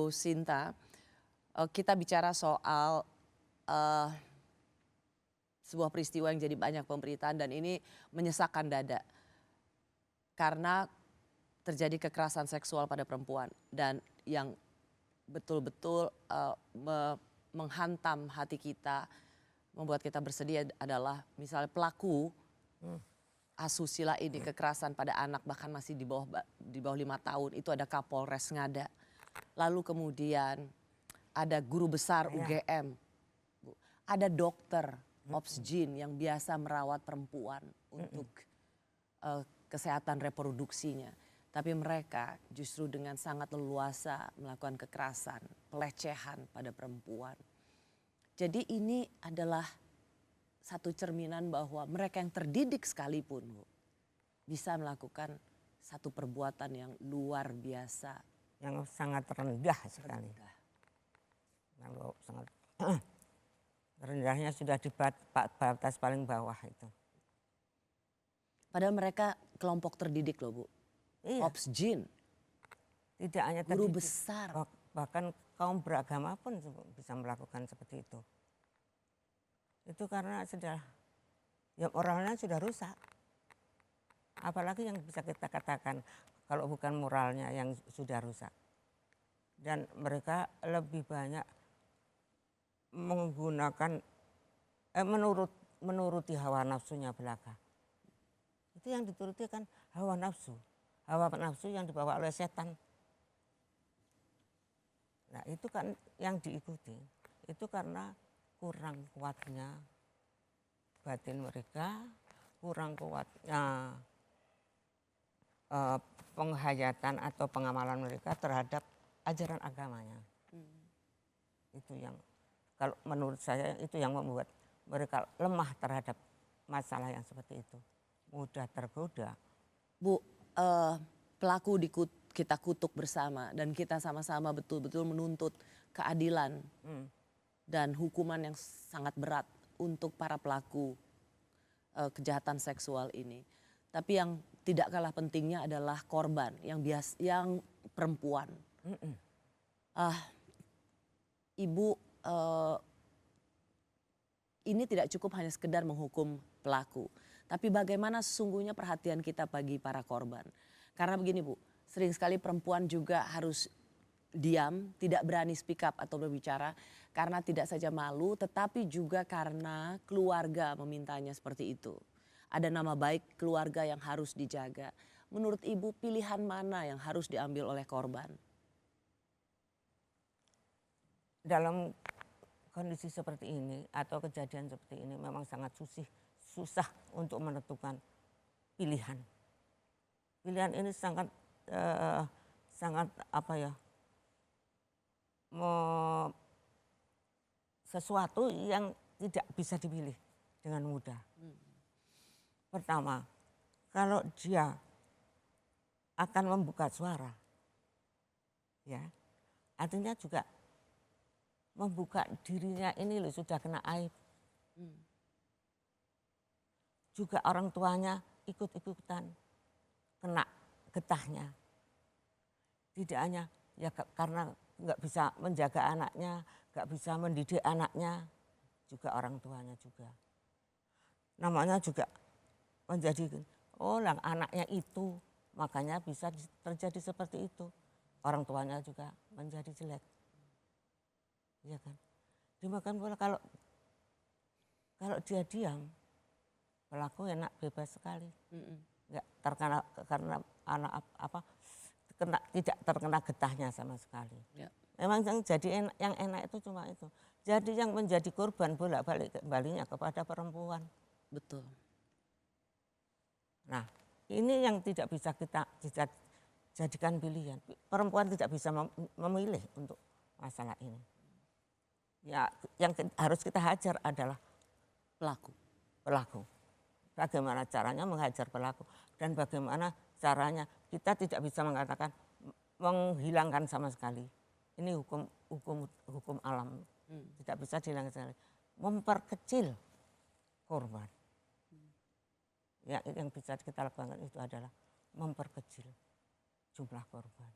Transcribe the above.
Bu Sinta, kita bicara soal sebuah peristiwa yang jadi banyak pemberitaan dan ini menyesakkan dada. Karena terjadi kekerasan seksual pada perempuan dan yang betul-betul menghantam hati kita, membuat kita bersedih adalah misalnya pelaku asusila ini, kekerasan pada anak bahkan masih di bawah 5 tahun, itu ada Kapolres Ngada. Lalu kemudian ada guru besar UGM, ada dokter Obsgyn yang biasa merawat perempuan untuk kesehatan reproduksinya. Tapi mereka justru dengan sangat leluasa melakukan kekerasan, pelecehan pada perempuan. Jadi ini adalah satu cerminan bahwa mereka yang terdidik sekalipun, Bu, bisa melakukan satu perbuatan yang luar biasa. Yang sangat rendah sekali. Kalau sangat rendahnya sudah di batas paling bawah itu. Padahal mereka kelompok terdidik loh, Bu. Iya. Obsgyn. Tidak hanya guru terdidik, besar. Bahkan kaum beragama pun bisa melakukan seperti itu. Itu karena sudah, ya moralnya sudah rusak. Apalagi yang bisa kita katakan kalau bukan moralnya yang sudah rusak. Dan mereka lebih banyak menggunakan, menuruti hawa nafsunya belaka. Itu yang dituruti kan hawa nafsu. Hawa nafsu yang dibawa oleh setan. Nah itu kan yang diikuti. Itu karena kurang kuatnya batin mereka, kurang kuatnya penghayatan atau pengamalan mereka terhadap ajaran agamanya. Itu yang kalau menurut saya itu yang membuat mereka lemah terhadap masalah yang seperti itu. Mudah tergoda. Bu, pelaku kita kutuk bersama dan kita sama-sama betul-betul menuntut keadilan dan hukuman yang sangat berat untuk para pelaku kejahatan seksual ini. Tapi yang tidak kalah pentingnya adalah korban yang perempuan. Ibu, ini tidak cukup hanya sekedar menghukum pelaku. Tapi bagaimana sesungguhnya perhatian kita bagi para korban. Karena begini Bu, sering sekali perempuan juga harus diam, tidak berani speak up atau berbicara. Karena tidak saja malu tetapi juga karena keluarga memintanya seperti itu. Ada nama baik keluarga yang harus dijaga. Menurut Ibu pilihan mana yang harus diambil oleh korban? Dalam kondisi seperti ini atau kejadian seperti ini memang sangat susah untuk menentukan pilihan. Pilihan ini sangat apa ya, sesuatu yang tidak bisa dipilih dengan mudah. Pertama, kalau dia akan membuka suara, ya, artinya juga membuka dirinya ini loh sudah kena aib. Juga orang tuanya ikut-ikutan kena getahnya. Tidak hanya ya karena nggak bisa menjaga anaknya, nggak bisa mendidik anaknya, juga orang tuanya juga. Namanya juga menjadi, oh lah anaknya itu, makanya bisa terjadi seperti itu. Orang tuanya juga menjadi jelek. Ya kan? Dimakan pula kalau dia diam, pelaku enak bebas sekali. Nggak terkena karena anak tidak terkena getahnya sama sekali. Ya. Memang yang jadi yang enak itu cuma itu. Jadi yang menjadi korban bolak-balik kembalinya kepada perempuan. Betul. Nah, ini yang tidak bisa kita jadikan pilihan. Perempuan tidak bisa memilih untuk masalah ini. Ya, yang harus kita hajar adalah pelaku. Bagaimana caranya menghajar pelaku dan bagaimana caranya kita tidak bisa mengatakan menghilangkan sama sekali. Ini hukum alam. Tidak bisa dihilangkan sekali. Memperkecil korban. Ya, yang bisa kita lakukan itu adalah memperkecil jumlah korban.